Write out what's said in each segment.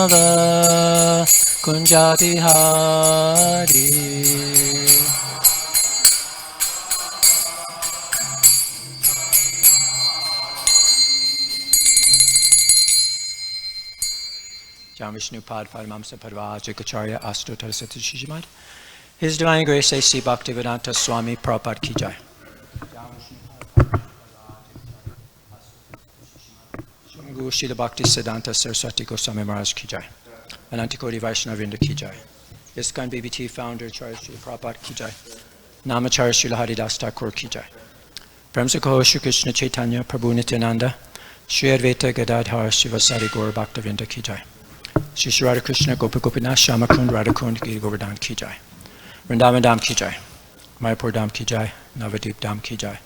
Nava Kunjabihari. Jam Vishnu Pad Padmamsa Padva Jikacharya Astu Tarasati Shishimad. His Divine Grace A.C. Bhaktivedanta Swami Prabhupada Ki Jai. Shungu Srila Bhakti Siddhanta Saraswati Goswami Maharaj Ki Jai. Anantikoti Vaishnavinda Ki Jai. ISKCON BBT Founder Charya Srila Prabhupada Ki Jai. Namacharya Srila Haridas Thakur Ki Jai. Premsako Shri Krishna Chaitanya Prabhu Nityananda Shri Advaita Gadadhar Shivasari Gaur Bhaktavinda Ki Jai. Shri Shri Radha Krishna Gopa Gopinath Shamakund Radhakund Giri Govardhan Ki Jai. Vrindavan Dham Ki Jai. Mayapur Dham Ki Jai. Navadvip Dham Ki Jai.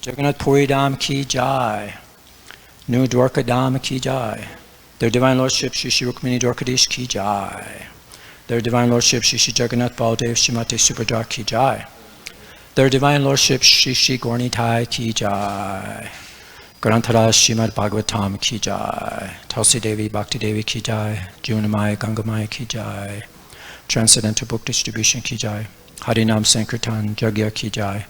Jagannath Puri Dham Ki Jai. New Dwarka Dham Ki Jai. Their Divine Lordship Shri Shri Rukmini Dwarkadish Ki Jai. Their Divine Lordship Shri Shri Jagannath Baldev Shrimati Subhadra Ki Jai. Their Divine Lordship Shri Shri Gornitai Ki Jai. Granthara Srimad Bhagavatam Ki Jai. Tulsi Devi Bhakti Devi Ki Jai. Junamaya Gangamaya Ki Jai. Transcendental Book Distribution Ki Jai. Harinam Sankirtan Jagya Ki Jai.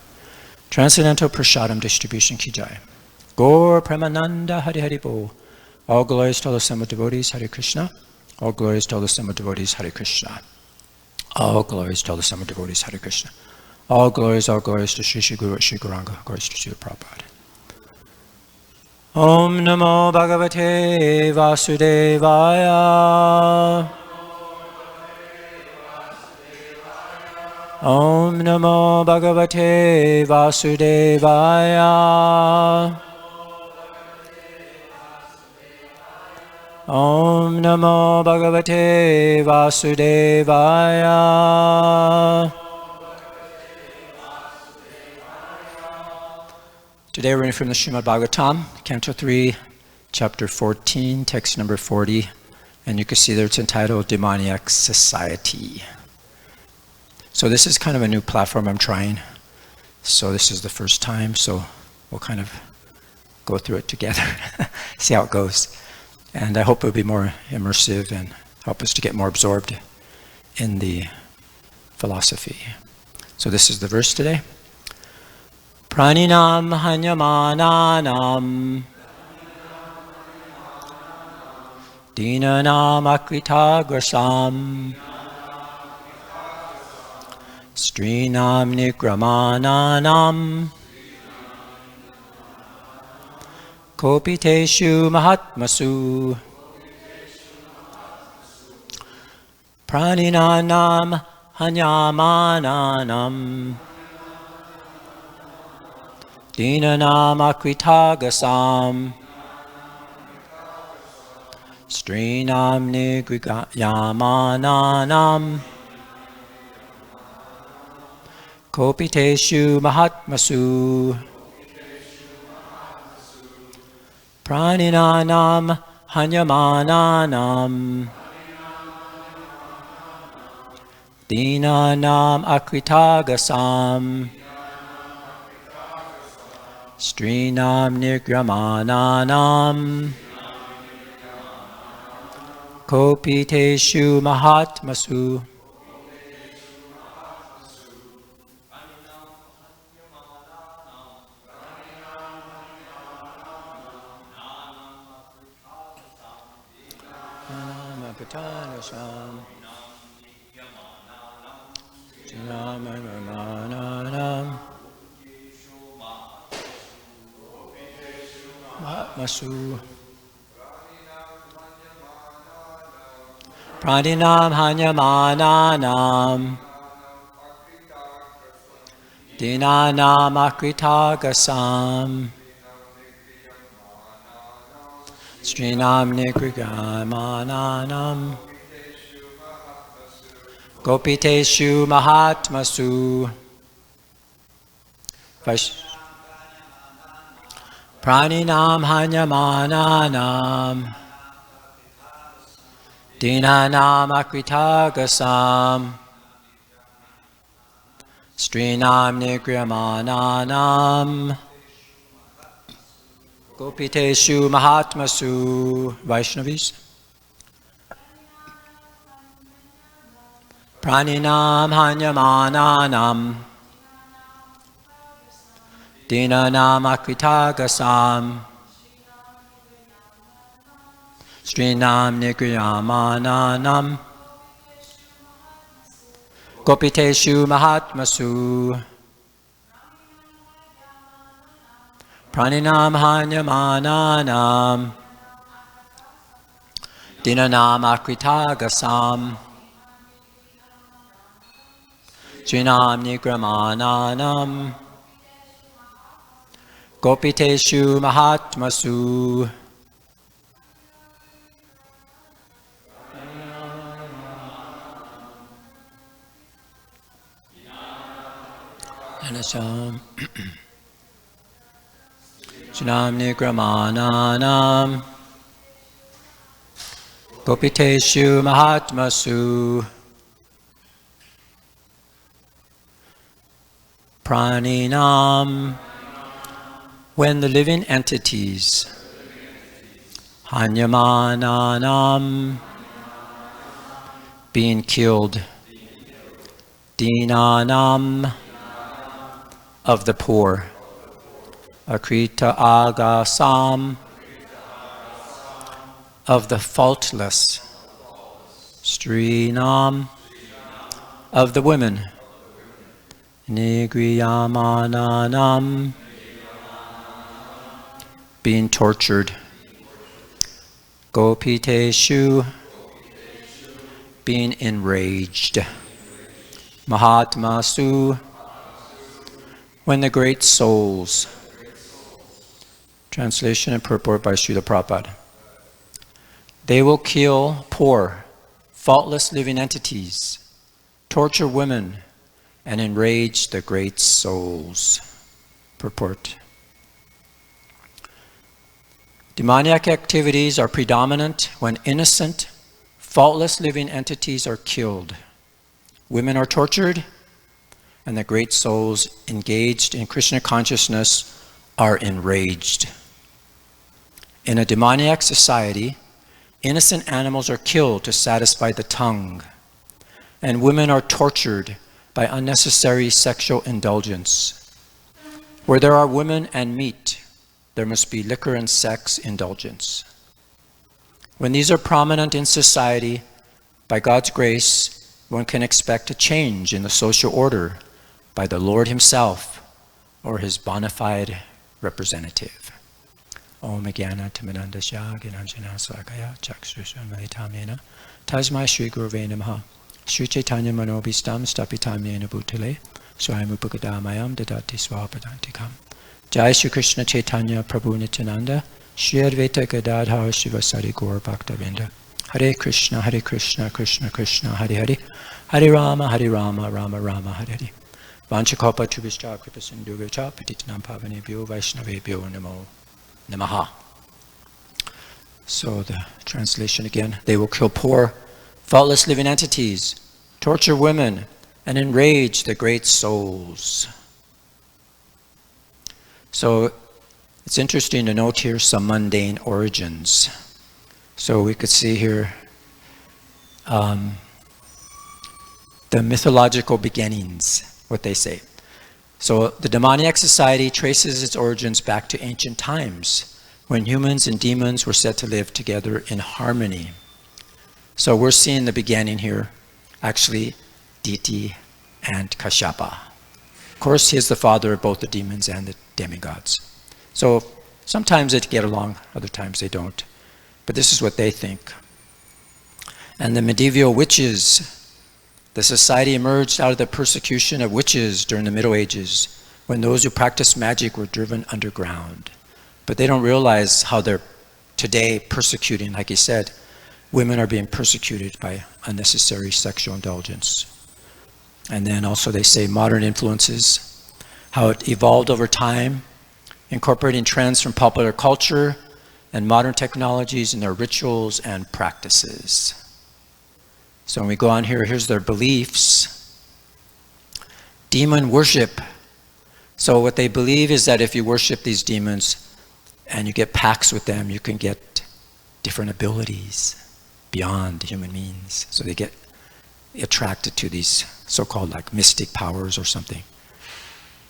Transcendental Prasadam Distribution Ki Jai. Gaur Premananda Hari Hari Bo. All glories to all the Sama devotees, Hare Krishna. All glories to all the Sama devotees, Hare Krishna. All glories to all the Sama devotees, Hare Krishna. All glories to Shri Shri Guru Shri Gauranga. Glories to Srila Prabhupada. Om Namo Bhagavate Vasudevaya. Om Namo Bhagavate Vasudevaya. Om Namo Bhagavate Vasudevaya. Today we're reading from the Srimad Bhagavatam, Canto 3, Chapter 14, text number 40, and you can see there it's entitled Demoniac Society. So this is kind of a new platform I'm trying. So this is the first time, so we'll kind of go through it together, see how it goes. And I hope it'll be more immersive and help us to get more absorbed in the philosophy. So this is the verse today. Praninam hanyamananam dinanam akritagrasam strinam nigramananam kopiteshu mahatmasu praninanam hanyamananam dinanam akritagasam strinam nigriyamananam kopiteshu mahatmasu praninanam hanyamananam dinanam akritagasam strinam nigyamananam kopiteshu mahatmasu Masu Pradinam hanyamananam dinanam akritagasam strinam nigrigamananam gopiteshu mahatmasu Praninam hanyamananam dinanam akritagasam strinam nigriyamananam gopiteshu mahatmasu. Vaishnavis. Praninam hanyamananam Dinanam akritagasam Srinam nigriyamananam Gopiteshu mahatmasu Praninam hanyamananam Dinanam akritagasam Srinam nigramananam Gopiteshu mahatmasu Anasam Srinam nigramananam Gopiteshu mahatmasu Praninam. When the living entities Hanyamananam being killed Dinanam of the poor Akrita agasam of the faultless Strinam of the women Nigriyamananam being tortured Gopiteshu being enraged Mahatmasu when the great souls. Translation and purport by Srila Prabhupada. They will kill poor, faultless living entities, torture women, and enrage the great souls. Purport. Demoniac activities are predominant when innocent, faultless living entities are killed. Women are tortured, and the great souls engaged in Krishna consciousness are enraged. In a demoniac society, innocent animals are killed to satisfy the tongue, and women are tortured by unnecessary sexual indulgence. Where there are women and meat, there must be liquor and sex indulgence. When these are prominent in society, by God's grace, one can expect a change in the social order by the Lord Himself or His bona fide representative. Om Jnana Timirandasya Gnananjana Salakaya Chakshushamaitamena Tasmai Shri Gurave Namaha Sri Chaitanya Manobhistam Stapitamyena Bhutale Swayam Upakadamayam Dadati Swapadantikam. Jai Shri Krishna Chaitanya Prabhu Nityananda Shri Advaita Gadadhar Shivasari Gaur Bhaktavinda. Hare Krishna, Krishna Krishna, Hare Hare, Hare Rama, Rama Rama, Hare Hare. Vanchakalpa Trubhischa Kripasindugacha Patitanam Pavanebhyo Vaishnavebhyo Namo Namaha. So the translation again. They will kill poor, faultless living entities, torture women, and enrage the great souls. So it's interesting to note here some mundane origins. So we could see here the mythological beginnings, what they say. So the demoniac society traces its origins back to ancient times when humans and demons were said to live together in harmony. So we're seeing the beginning here, actually, Diti and Kashyapa. Of course, he is the father of both the demons and the demigods. So sometimes they get along, other times they don't. But this is what they think. And the medieval witches, the society emerged out of the persecution of witches during the Middle Ages, when those who practiced magic were driven underground. But they don't realize how they're today persecuting, like he said, women are being persecuted by unnecessary sexual indulgence. And then also they say modern influences, how it evolved over time, incorporating trends from popular culture and modern technologies in their rituals and practices. So when we go on here, here's their beliefs. Demon worship. So what they believe is that if you worship these demons and you get pacts with them, you can get different abilities beyond human means. So they get attracted to these so-called like mystic powers or something.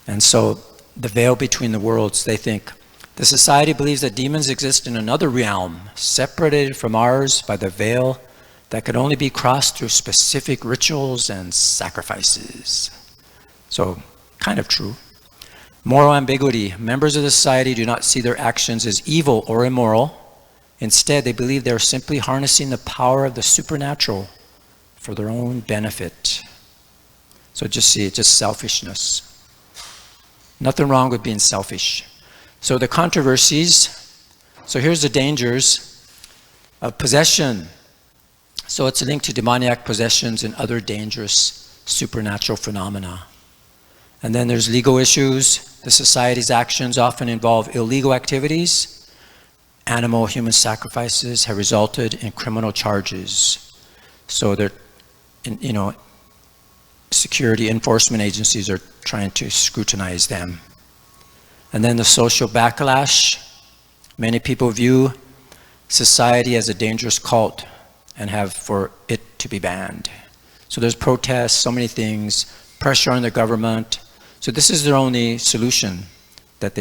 And so the veil between the worlds, they think, the society believes that demons exist in another realm, separated from ours by the veil that could only be crossed through specific rituals and sacrifices. So, kind of true. Moral ambiguity. Members of the society do not see their actions as evil or immoral. Instead, they believe they are simply harnessing the power of the supernatural for their own benefit. So just see, it's just selfishness. Nothing wrong with being selfish. So the controversies, so here's the dangers of possession. So it's linked to demoniac possessions and other dangerous supernatural phenomena. And then there's legal issues. The society's actions often involve illegal activities. Animal human sacrifices have resulted in criminal charges. So they're, you know, security enforcement agencies are trying to scrutinize them. And then the social backlash. Many people view society as a dangerous cult and have for it to be banned. So there's protests, so many things, pressure on the government. So this is their only solution that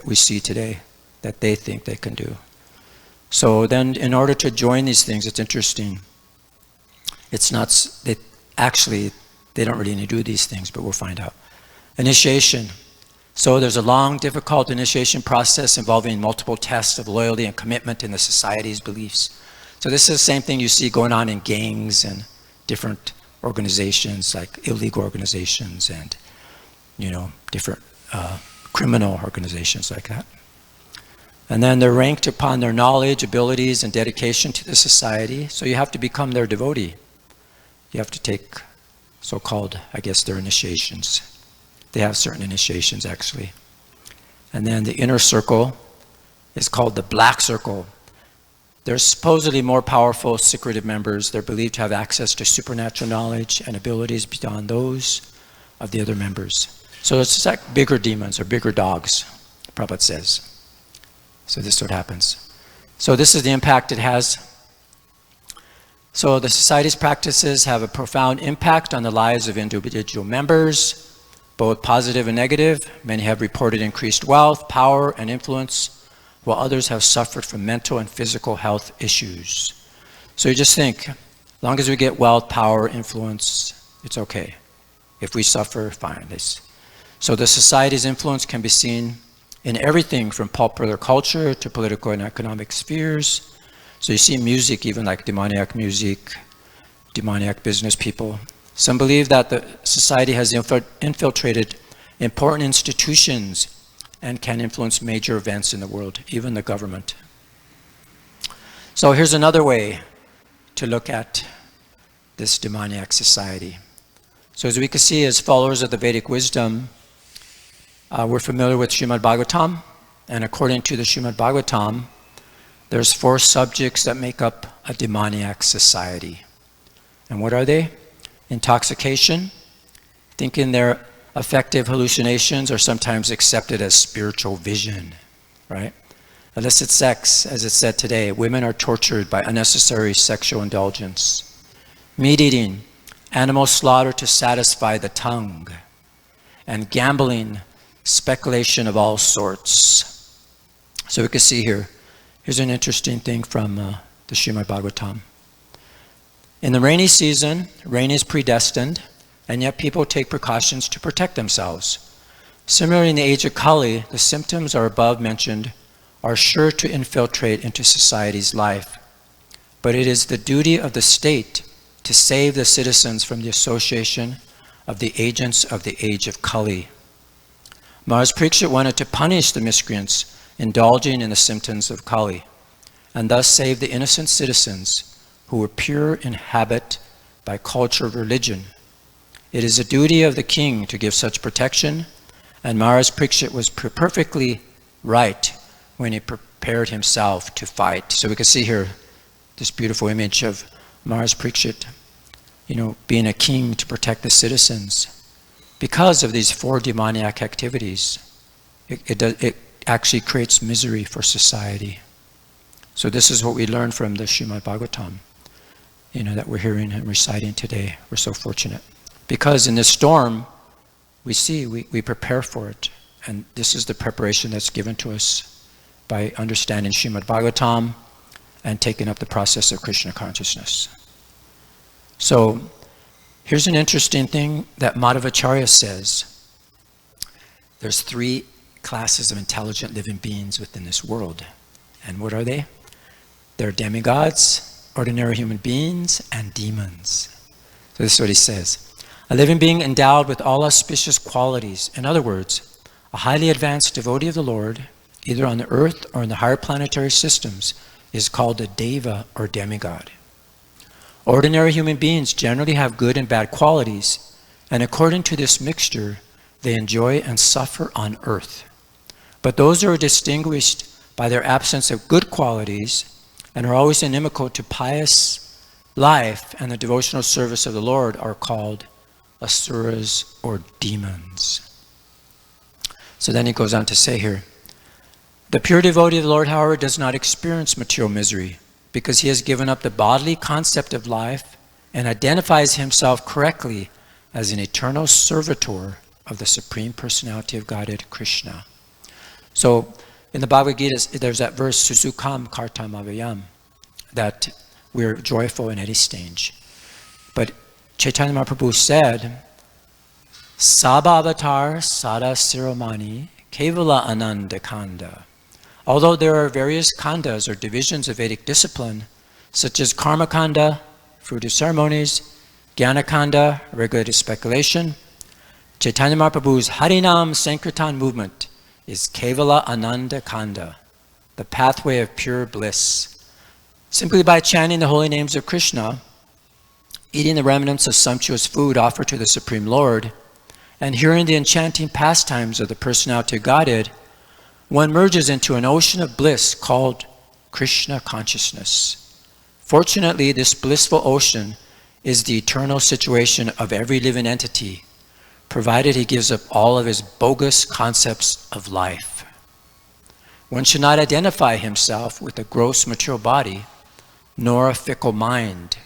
we see today, that they think they can do. So then in order to join these things, it's interesting. It's not, they don't really need to do these things, but we'll find out. Initiation. So there's a long, difficult initiation process involving multiple tests of loyalty and commitment in the society's beliefs. So this is the same thing you see going on in gangs and different organizations, like illegal organizations and, you know, different criminal organizations like that. And then they're ranked upon their knowledge, abilities, and dedication to the society. So you have to become their devotee. You have to take so-called, I guess, their initiations. They have certain initiations, actually. And then the inner circle is called the black circle. They're supposedly more powerful, secretive members. They're believed to have access to supernatural knowledge and abilities beyond those of the other members. So it's like bigger demons or bigger dogs, Prabhupada says. So this is what happens. So this is the impact it has. So the society's practices have a profound impact on the lives of individual members, both positive and negative. Many have reported increased wealth, power, and influence, while others have suffered from mental and physical health issues. So you just think, as long as we get wealth, power, influence, it's okay. If we suffer, fine. So the society's influence can be seen in everything from popular culture to political and economic spheres. So you see music, even like demoniac music, demoniac business people. Some believe that the society has infiltrated important institutions and can influence major events in the world, even the government. So here's another way to look at this demoniac society. So as we can see, as followers of the Vedic wisdom, we're familiar with Srimad Bhagavatam, and according to the Srimad Bhagavatam, there's 4 subjects that make up a demoniac society. And what are they? Intoxication, thinking their affective hallucinations are sometimes accepted as spiritual vision, right? Illicit sex, as it's said today, women are tortured by unnecessary sexual indulgence. Meat eating, animal slaughter to satisfy the tongue. And gambling, speculation of all sorts. So we can see here, here's an interesting thing from the Srimad Bhagavatam. In the rainy season, rain is predestined, and yet people take precautions to protect themselves. Similarly, in the age of Kali, the symptoms are above mentioned are sure to infiltrate into society's life. But it is the duty of the state to save the citizens from the association of the agents of the age of Kali. Maharaj Parikshit wanted to punish the miscreants indulging in the symptoms of Kali, and thus save the innocent citizens who were pure in habit by culture of religion. It is the duty of the king to give such protection, and Maharaj Parikshit was perfectly right when he prepared himself to fight. So we can see here this beautiful image of Maharaj Parikshit, you know, being a king to protect the citizens. Because of these 4 demoniac activities, it actually creates misery for society. So this is what we learn from the Srimad Bhagavatam. that we're hearing and reciting today. We're so fortunate. Because in this storm, we see, we prepare for it. And this is the preparation that's given to us by understanding Srimad Bhagavatam and taking up the process of Krishna consciousness. So here's an interesting thing that Madhavacharya says. There's 3 classes of intelligent living beings within this world. And what are they? They're demigods, ordinary human beings, and demons. So this is what he says. A living being endowed with all auspicious qualities. In other words, a highly advanced devotee of the Lord, either on the earth or in the higher planetary systems, is called a deva or demigod. Ordinary human beings generally have good and bad qualities, and according to this mixture, they enjoy and suffer on earth. But those who are distinguished by their absence of good qualities and are always inimical to pious life and the devotional service of the Lord are called asuras or demons. So then he goes on to say here, the pure devotee of the Lord, however, does not experience material misery because he has given up the bodily concept of life and identifies himself correctly as an eternal servitor of the Supreme Personality of Godhead, Krishna. So in the Bhagavad Gita, there's that verse, Susukam Kartam Avayam, that we're joyful in any stage. But Chaitanya Mahaprabhu said, Sabha avatar sada siromani kevala ananda kanda. Although there are various khandas or divisions of Vedic discipline, such as karma kanda, fruitive ceremonies, jnana kanda, regulated speculation, Chaitanya Mahaprabhu's Harinam Sankirtan movement is kevala ananda kanda, the pathway of pure bliss. Simply by chanting the holy names of Krishna, eating the remnants of sumptuous food offered to the Supreme Lord, and hearing the enchanting pastimes of the Personality of Godhead, one merges into an ocean of bliss called Krishna consciousness. Fortunately, this blissful ocean is the eternal situation of every living entity, provided he gives up all of his bogus concepts of life. One should not identify himself with a gross material body, nor a fickle mind,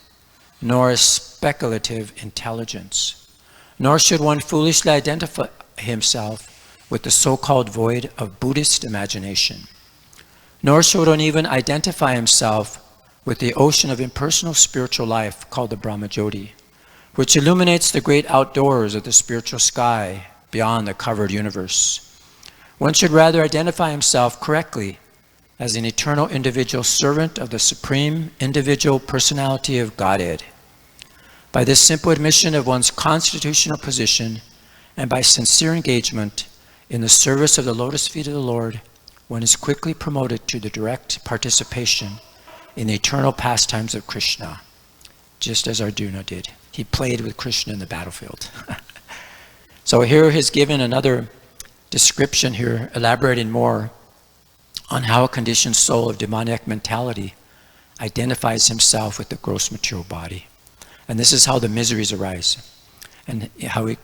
nor a speculative intelligence, nor should one foolishly identify himself with the so-called void of Buddhist imagination, nor should one even identify himself with the ocean of impersonal spiritual life called the Brahmajyoti, which illuminates the great outdoors of the spiritual sky beyond the covered universe. One should rather identify himself correctly as an eternal individual servant of the Supreme Individual Personality of Godhead. By this simple admission of one's constitutional position and by sincere engagement in the service of the lotus feet of the Lord, one is quickly promoted to the direct participation in the eternal pastimes of Krishna, just as Arjuna did. He played with Krishna in the battlefield. So here he's given another description here, elaborating more on how a conditioned soul of demoniac mentality identifies himself with the gross material body. And this is how the miseries arise. And how he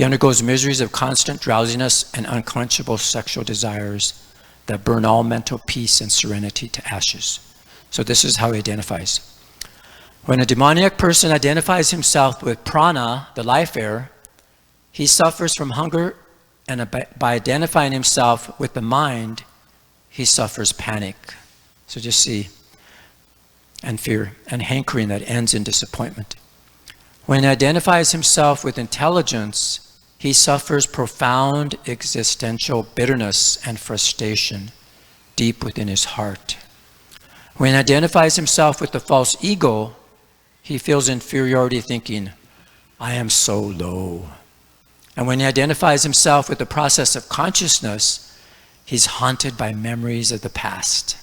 undergoes miseries of constant drowsiness and unquenchable sexual desires that burn all mental peace and serenity to ashes. So this is how he identifies. When a demoniac person identifies himself with prana, the life air, he suffers from hunger, and by identifying himself with the mind, he suffers panic. So just see, and fear, and hankering that ends in disappointment. When he identifies himself with intelligence, he suffers profound existential bitterness and frustration deep within his heart. When he identifies himself with the false ego, he feels inferiority, thinking, I am so low. And when he identifies himself with the process of consciousness, he's haunted by memories of the past.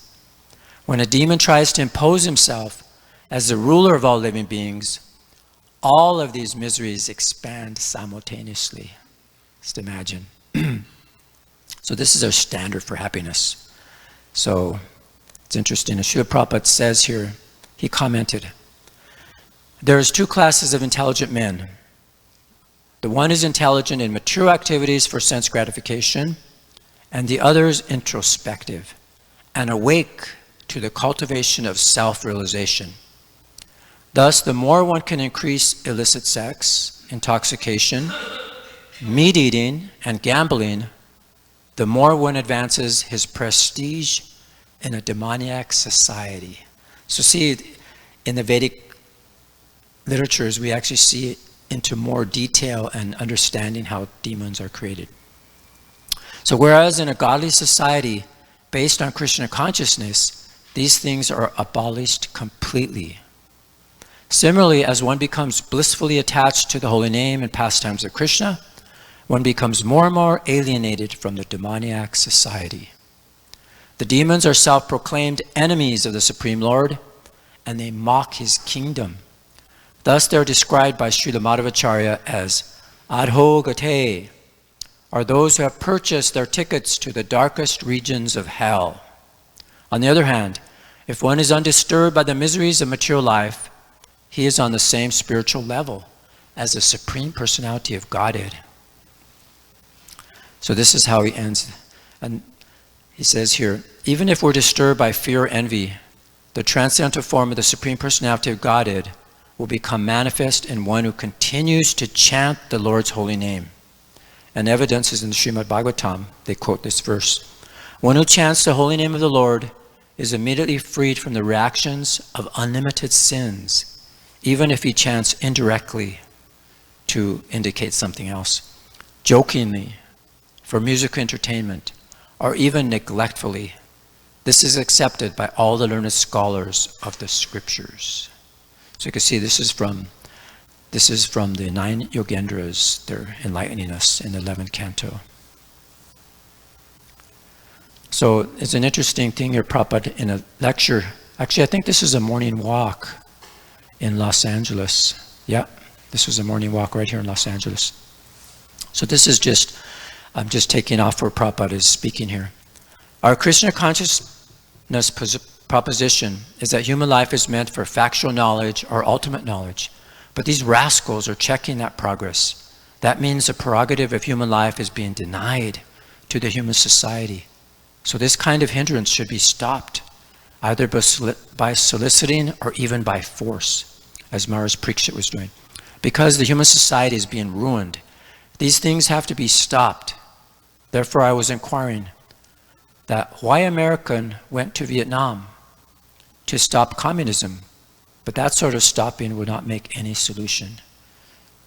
When a demon tries to impose himself as the ruler of all living beings, all of these miseries expand simultaneously. Just imagine. So this is our standard for happiness. So it's interesting. As Srila Prabhupada says here, he commented, there's 2 classes of intelligent men. The one is intelligent in material activities for sense gratification, and the other is introspective and awake to the cultivation of self-realization. Thus, the more one can increase illicit sex, intoxication, meat eating, and gambling, the more one advances his prestige in a demoniac society. So see, in the Vedic literatures, we actually see into more detail and understanding how demons are created. So whereas in a godly society based on Krishna consciousness, these things are abolished completely. Similarly, as one becomes blissfully attached to the holy name and pastimes of Krishna, one becomes more and more alienated from the demoniac society. The demons are self-proclaimed enemies of the Supreme Lord, and they mock his kingdom. Thus they are described by Srila Madhvacharya as adhogate, are those who have purchased their tickets to the darkest regions of hell. On the other hand, if one is undisturbed by the miseries of material life, he is on the same spiritual level as the Supreme Personality of Godhead. So this is how he ends. And he says here, even if we're disturbed by fear or envy, the transcendental form of the Supreme Personality of Godhead will become manifest in one who continues to chant the Lord's holy name. And evidence is in the Srimad Bhagavatam. They quote this verse. One who chants the holy name of the Lord is immediately freed from the reactions of unlimited sins, even if he chants indirectly to indicate something else, jokingly, for musical entertainment, or even neglectfully. This is accepted by all the learned scholars of the scriptures. So you can see this is from the 9 Yogendras. They're enlightening us in the 11th canto. So it's an interesting thing here, Prabhupada, in a lecture. Actually, I think this is a morning walk in Los Angeles. Yeah, this was a morning walk right here in Los Angeles. So this is just, I'm just taking off where Prabhupada is speaking here. Our Krishna consciousness proposition is that human life is meant for factual knowledge or ultimate knowledge. But these rascals are checking that progress. That means the prerogative of human life is being denied to the human society. So this kind of hindrance should be stopped, either by soliciting or even by force, as Maharaj Parikshit was doing. Because the human society is being ruined, these things have to be stopped. Therefore, I was inquiring that why American went to Vietnam to stop communism, but that sort of stopping would not make any solution.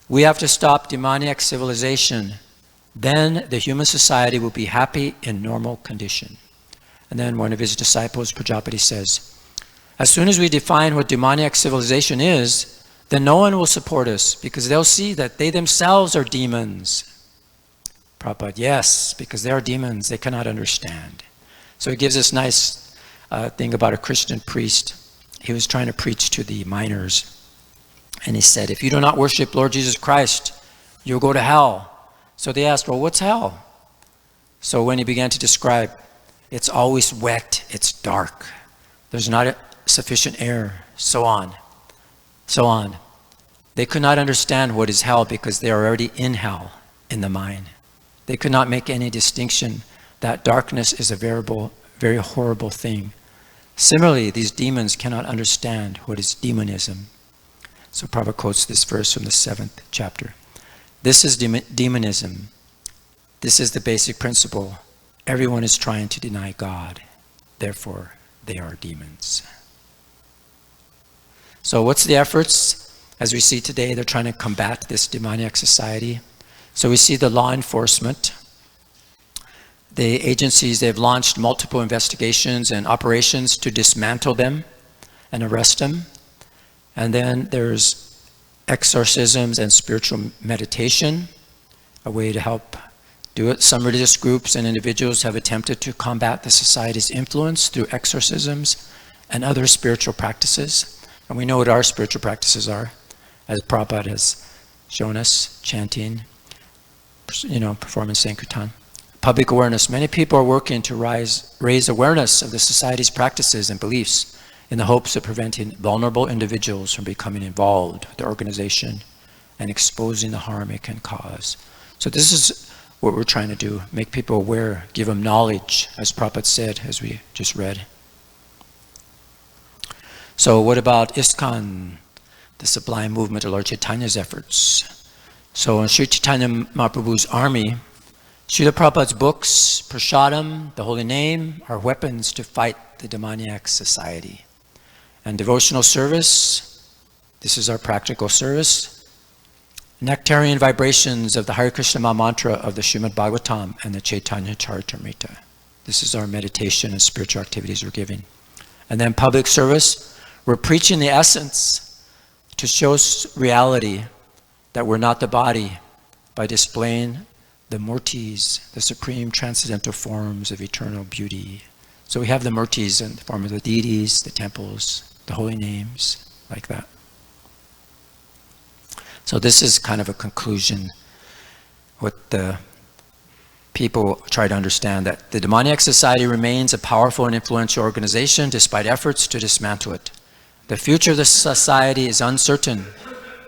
We have to stop demoniac civilization. Then the human society will be happy in normal condition. And then one of his disciples, Prajapati, says, as soon as we define what demoniac civilization is, then no one will support us because they'll see that they themselves are demons. Prabhupada, yes, because they are demons, they cannot understand. So he gives this nice thing about a Christian priest. He was trying to preach to the miners. And he said, if you do not worship Lord Jesus Christ, you'll go to hell. So they asked, well, what's hell? So when he began to describe, it's always wet, it's dark, there's not sufficient air, so on, so on. They could not understand what is hell because they are already in hell in the mind. They could not make any distinction that darkness is a very horrible thing. Similarly, these demons cannot understand what is demonism. So Prabhupada quotes this verse from the 7th chapter. This is demonism. This is the basic principle. Everyone is trying to deny God. Therefore, they are demons. So what's the efforts? As we see today, they're trying to combat this demoniac society. So we see the law enforcement. The agencies, they've launched multiple investigations and operations to dismantle them and arrest them. And then there's exorcisms and spiritual meditation, a way to help do it. Some religious groups and individuals have attempted to combat the society's influence through exorcisms and other spiritual practices. And we know what our spiritual practices are, as Prabhupada has shown us, chanting, performing Sankirtan. Public awareness. Many people are working to raise awareness of the society's practices and beliefs in the hopes of preventing vulnerable individuals from becoming involved with the organization and exposing the harm it can cause. So this is what we're trying to do, make people aware, give them knowledge, as Prabhupada said, as we just read. So what about ISKCON? the sublime movement of Lord Chaitanya's efforts. So in Sri Chaitanya Mahaprabhu's army, Srila Prabhupada's books, Prasadam, the holy name, are weapons to fight the demoniac society. And devotional service, this is our practical service. Nectarian vibrations of the Hare Krishna Maha Mantra of the Srimad Bhagavatam and the Chaitanya Charitamrita. This is our meditation and spiritual activities we're giving. And then public service, we're preaching the essence to show reality that we're not the body by displaying the murtis, the supreme transcendental forms of eternal beauty. So we have the murtis in the form of the deities, the temples, the holy names, like that. So this is kind of a conclusion, what the people try to understand, that the demoniac society remains a powerful and influential organization despite efforts to dismantle it. The future of the society is uncertain,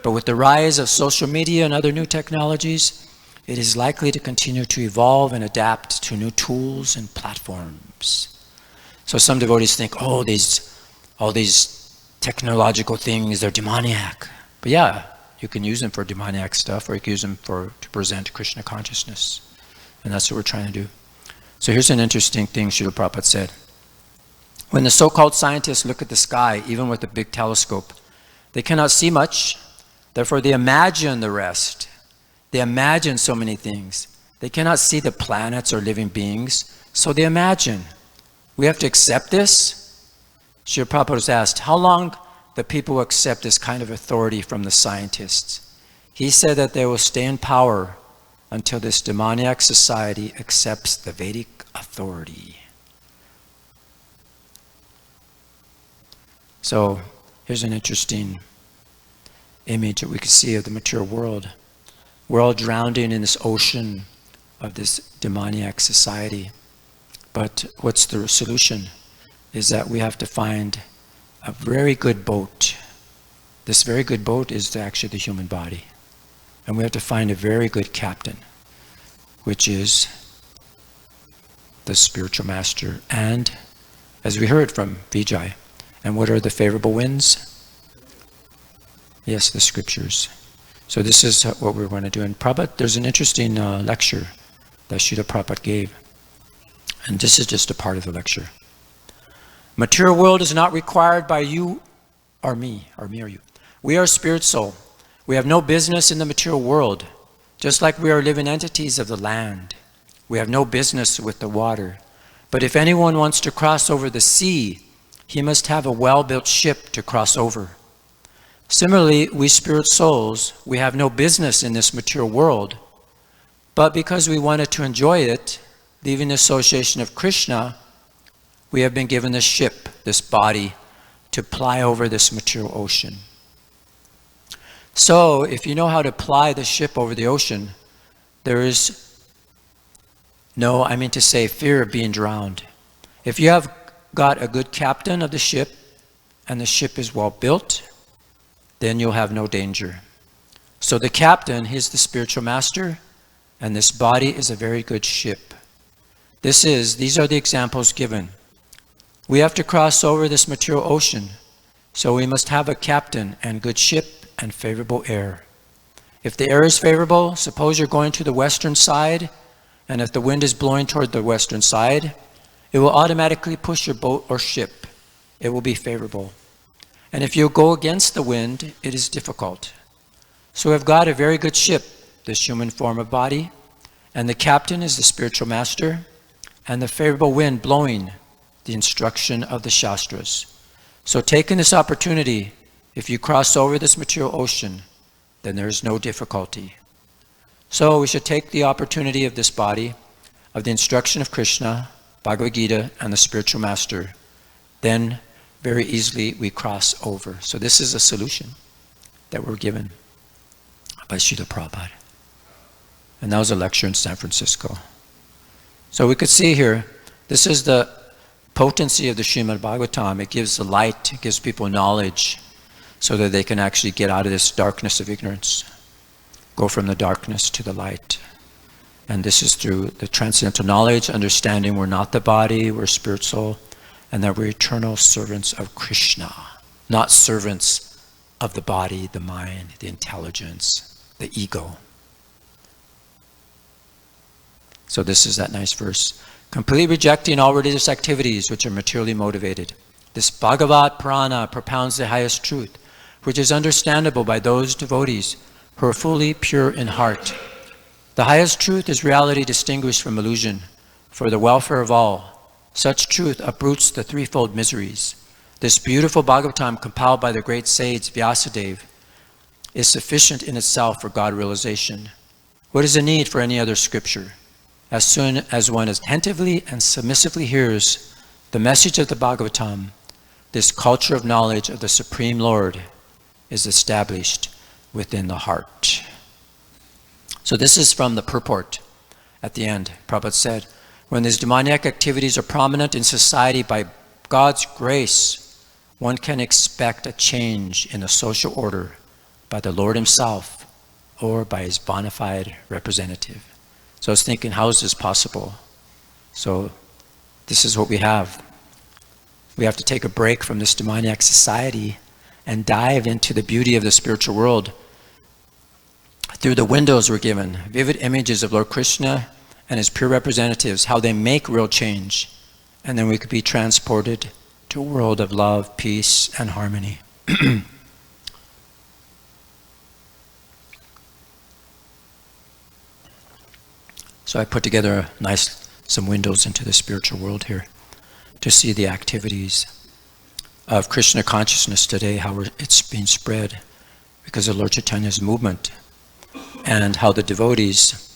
but with the rise of social media and other new technologies, it is likely to continue to evolve and adapt to new tools and platforms. So some devotees think, oh, all these technological things, they're demoniac. But yeah, you can use them for demoniac stuff, or you can use them to present Krishna consciousness. And that's what we're trying to do. So here's an interesting thing Srila Prabhupada said. When the so-called scientists look at the sky, even with a big telescope, they cannot see much. Therefore, they imagine the rest. They imagine so many things. They cannot see the planets or living beings, so they imagine. We have to accept this? Srila Prabhupada was asked, how long the people will accept this kind of authority from the scientists? He said that they will stay in power until this demoniac society accepts the Vedic authority. So here's an interesting image that we can see of the material world. We're all drowning in this ocean of this demoniac society. But what's the solution? Is that we have to find a very good boat. This very good boat is actually the human body. And we have to find a very good captain, which is the spiritual master. And as we heard from Vijay, and what are the favorable winds? Yes, the scriptures. So this is what we're going to do. And Prabhupada, there's an interesting lecture that Srila Prabhupada gave. And this is just a part of the lecture. Material world is not required by you or me or you. We are spirit soul. We have no business in the material world, just like we are living entities of the land. We have no business with the water. But if anyone wants to cross over the sea, he must have a well-built ship to cross over. Similarly, we spirit souls, we have no business in this material world, but because we wanted to enjoy it, leaving the association of Krishna, we have been given this ship, this body, to ply over this material ocean. So, if you know how to ply the ship over the ocean, there is no, fear of being drowned. If you have got a good captain of the ship, and the ship is well built, then you'll have no danger. So the captain, he's the spiritual master, and this body is a very good ship. These are the examples given. We have to cross over this material ocean, so we must have a captain and good ship and favorable air. If the air is favorable, suppose you're going to the western side, and if the wind is blowing toward the western side, it will automatically push your boat or ship. It will be favorable. And if you go against the wind, it is difficult. So we've got a very good ship, this human form of body, and the captain is the spiritual master, and the favorable wind blowing, the instruction of the Shastras. So taking this opportunity, if you cross over this material ocean, then there is no difficulty. So we should take the opportunity of this body, of the instruction of Krishna, Bhagavad Gita, and the spiritual master. Then very easily we cross over. So this is a solution that we're given by Srila Prabhupada. And that was a lecture in San Francisco. So we could see here, this is the potency of the Srimad Bhagavatam. It gives the light, it gives people knowledge so that they can actually get out of this darkness of ignorance, go from the darkness to the light. And this is through the transcendental knowledge, understanding we're not the body, we're spirit soul, and that we're eternal servants of Krishna. Not servants of the body, the mind, the intelligence, the ego. So this is that nice verse. Completely rejecting all religious activities which are materially motivated. This Bhagavat Purana propounds the highest truth, which is understandable by those devotees who are fully pure in heart. The highest truth is reality distinguished from illusion, for the welfare of all. Such truth uproots the threefold miseries. This beautiful Bhagavatam, compiled by the great sage Vyasadeva, is sufficient in itself for God realization. What is the need for any other scripture? As soon as one attentively and submissively hears the message of the Bhagavatam, this culture of knowledge of the Supreme Lord is established within the heart. So this is from the purport at the end. Prabhupada said, when these demoniac activities are prominent in society, by God's grace, one can expect a change in the social order by the Lord himself or by his bona fide representative. So I was thinking, how is this possible? So this is what we have. We have to take a break from this demoniac society and dive into the beauty of the spiritual world. Through the windows we're given, vivid images of Lord Krishna and his pure representatives, how they make real change. And then we could be transported to a world of love, peace, and harmony. So I put together some windows into the spiritual world here to see the activities of Krishna consciousness today, how it's being spread because of Lord Chaitanya's movement, and how the devotees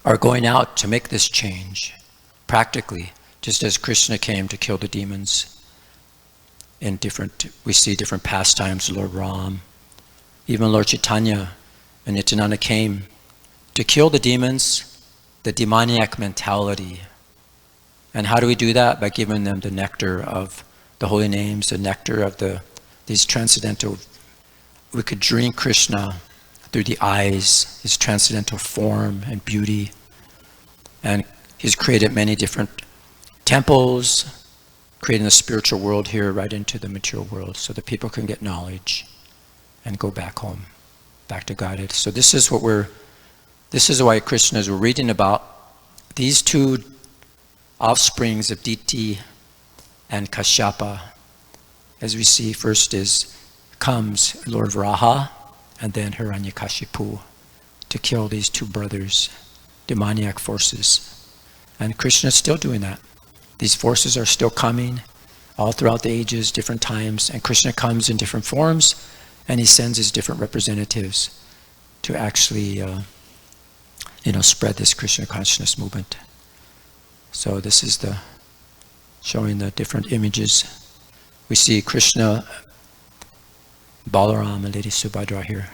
are going out to make this change practically, just as Krishna came to kill the demons. We see different pastimes, Lord Ram, even Lord Chaitanya and Nityananda came to kill the demons, the demoniac mentality. And how do we do that? By giving them the nectar of the holy names, the nectar of these transcendental. We could drink Krishna through the eyes, his transcendental form and beauty. And he's created many different temples, creating the spiritual world here right into the material world so that people can get knowledge and go back home, back to Godhead. So this is why Krishnas were reading about these two offsprings of Diti and Kashyapa. As we see, first comes Lord Varaha and then Hiranyakashipu to kill these two brothers, demoniac forces. And Krishna is still doing that. These forces are still coming all throughout the ages, different times, and Krishna comes in different forms, and he sends his different representatives to actually spread this Krishna consciousness movement. So this is showing the different images. We see Krishna, Balaram, and Lady Subhadra here,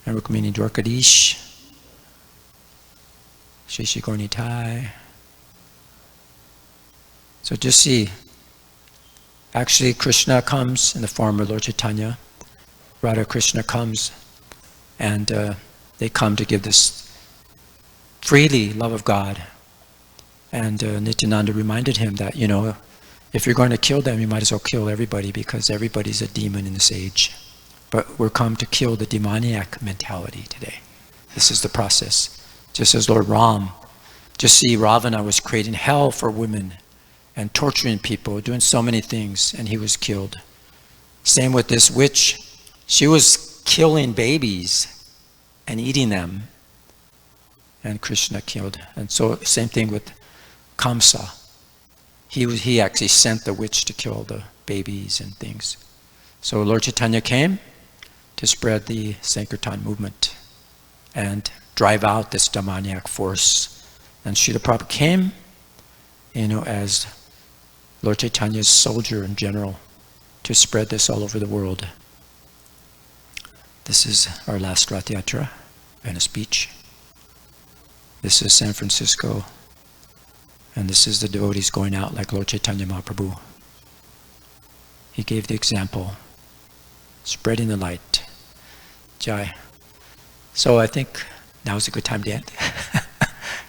and Rukmini Dwarkadish, Shishigornitai. So just see, actually Krishna comes in the form of Lord Chaitanya. Radha Krishna comes, and they come to give this freely love of God. And Nityananda reminded him that, if you're going to kill them, you might as well kill everybody, because everybody's a demon in this age. But we're come to kill the demoniac mentality today. This is the process. Just as Lord Ram, just see Ravana was creating hell for women and torturing people, doing so many things, and he was killed. Same with this witch. She was killing babies and eating them, and Krishna killed. And so same thing with Kamsa. He actually sent the witch to kill the babies and things. So Lord Chaitanya came to spread the Sankirtan movement and drive out this demoniac force. And Srila Prabhupada came, as Lord Chaitanya's soldier in general, to spread this all over the world. This is our last Rath Yatra, Venice Beach. This is San Francisco. And this is the devotees going out like Lord Chaitanya Mahaprabhu. He gave the example, spreading the light. Jai. So I think now is a good time to end.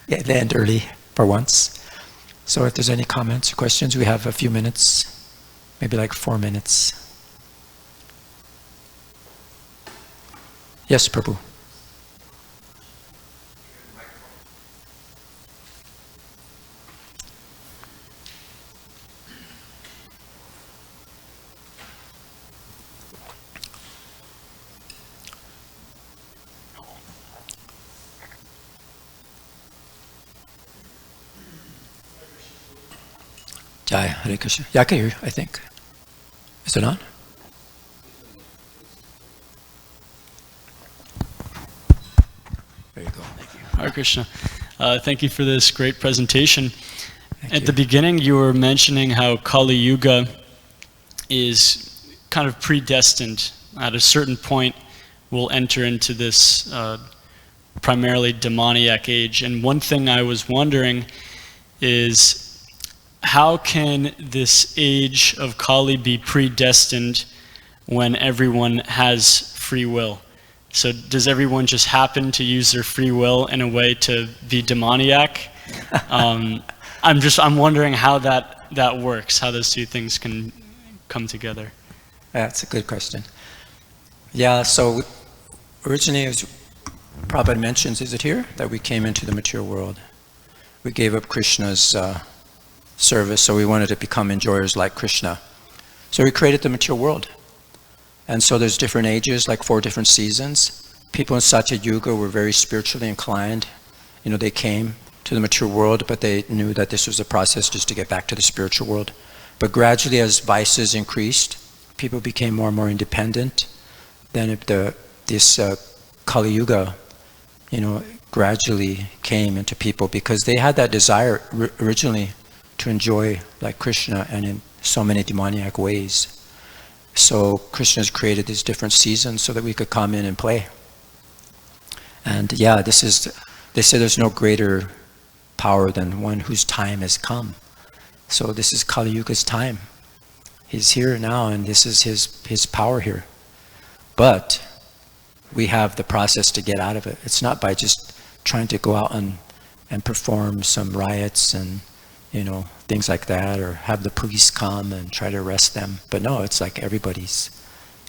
Yeah, they end early for once. So if there's any comments or questions, we have a few minutes, maybe like 4 minutes. Yes, Prabhu. Jai, Hare Krishna. Yeah, I can hear you, I think. Is it on? There you go. Thank you. Hare Krishna. Thank you for this great presentation. At the beginning, you were mentioning how Kali Yuga is kind of predestined. At a certain point, we'll enter into this primarily demoniac age. And one thing I was wondering is, how can this age of Kali be predestined when everyone has free will? So does everyone just happen to use their free will in a way to be demoniac? I'm wondering how that works, how those two things can come together. That's a good question. Yeah, so originally, as Prabhupada mentions, is it here, that we came into the material world. We gave up Krishna's service, so we wanted to become enjoyers like Krishna. So we created the material world. And so there's different ages, like 4 different seasons. People in Satya Yuga were very spiritually inclined. You know, they came to the material world, but they knew that this was a process just to get back to the spiritual world. But gradually, as vices increased, people became more and more independent. Then this Kali Yuga, you know, gradually came into people because they had that desire originally to enjoy like Krishna and in so many demoniac ways. So Krishna's created these different seasons so that we could come in and play. And yeah, they say there's no greater power than one whose time has come. So this is Kali Yuga's time. He's here now, and this is his power here. But we have the process to get out of it. It's not by just trying to go out and perform some riots and, you know, things like that, or have the police come and try to arrest them. But no, it's like everybody's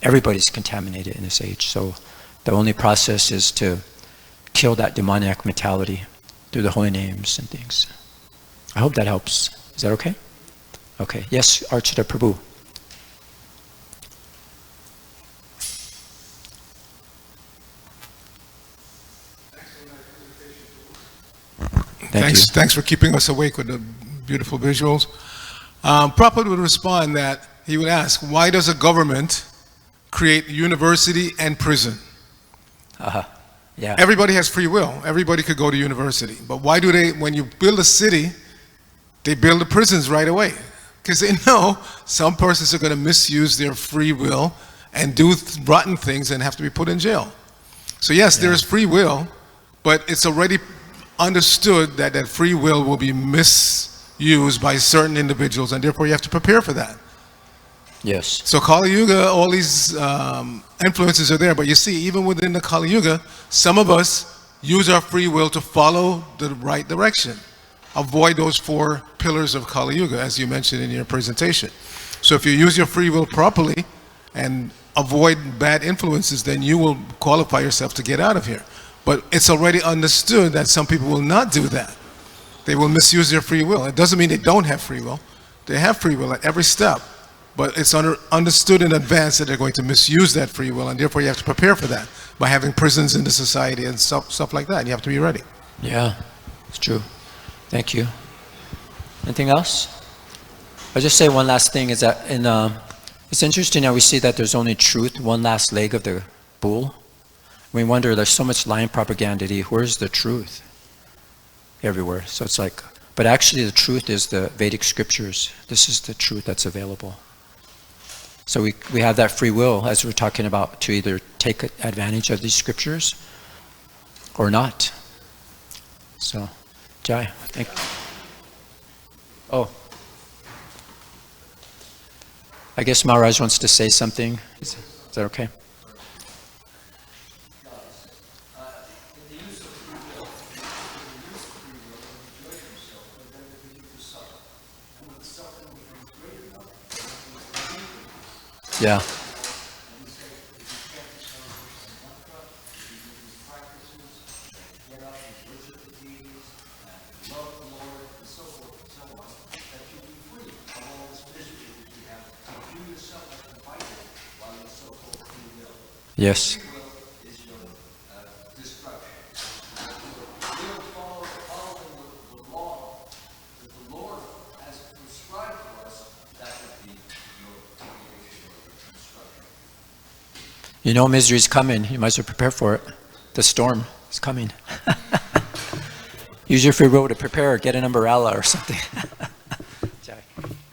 contaminated in this age. So the only process is to kill that demoniac mentality through the holy names and things. I hope that helps. Is that okay? Okay. Yes, Archita Prabhu. Thanks for keeping us awake with the beautiful visuals. Prabhupada would respond that he would ask, why does a government create university and prison? Yeah. Everybody has free will. Everybody could go to university. But why do they, when you build a city, they build the prisons right away? Because they know some persons are going to misuse their free will and do rotten things and have to be put in jail. So yes, there is free will, but it's already understood that that free will be misused by certain individuals, and therefore you have to prepare for that. Yes. So Kali Yuga, all these influences are there, but you see, even within the Kali Yuga, some of us use our free will to follow the right direction. Avoid those 4 pillars of Kali Yuga, as you mentioned in your presentation. So if you use your free will properly and avoid bad influences, then you will qualify yourself to get out of here. But it's already understood that some people will not do that. They will misuse their free will. It doesn't mean they don't have free will. They have free will at every step. But it's understood in advance that they're going to misuse that free will, and therefore you have to prepare for that by having prisons in the society and stuff like that. And you have to be ready. Yeah, it's true. Thank you. Anything else? I'll just say one last thing is that it's interesting how we see that there's only truth, one last leg of the bull. We wonder, there's so much lying propaganda. Where's the truth? Everywhere. So it's like, but actually the truth is the Vedic scriptures. This is the truth that's available. So we have that free will, as we're talking about, to either take advantage of these scriptures or not. So, Jai, thank you. Oh. I guess Maharaj wants to say something. Is that okay? Yeah. Yes. Free will is your destruction. We'll following the law that the Lord has prescribed for us, that would be your creation or your construction. You know misery's coming. You might as well prepare for it. The storm is coming. Use your free will to prepare. Get an umbrella or something.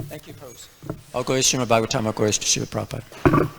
Thank you, Prabhu. I'll go to Srimad Bhagavatam. I'll go to Srila Prabhupada.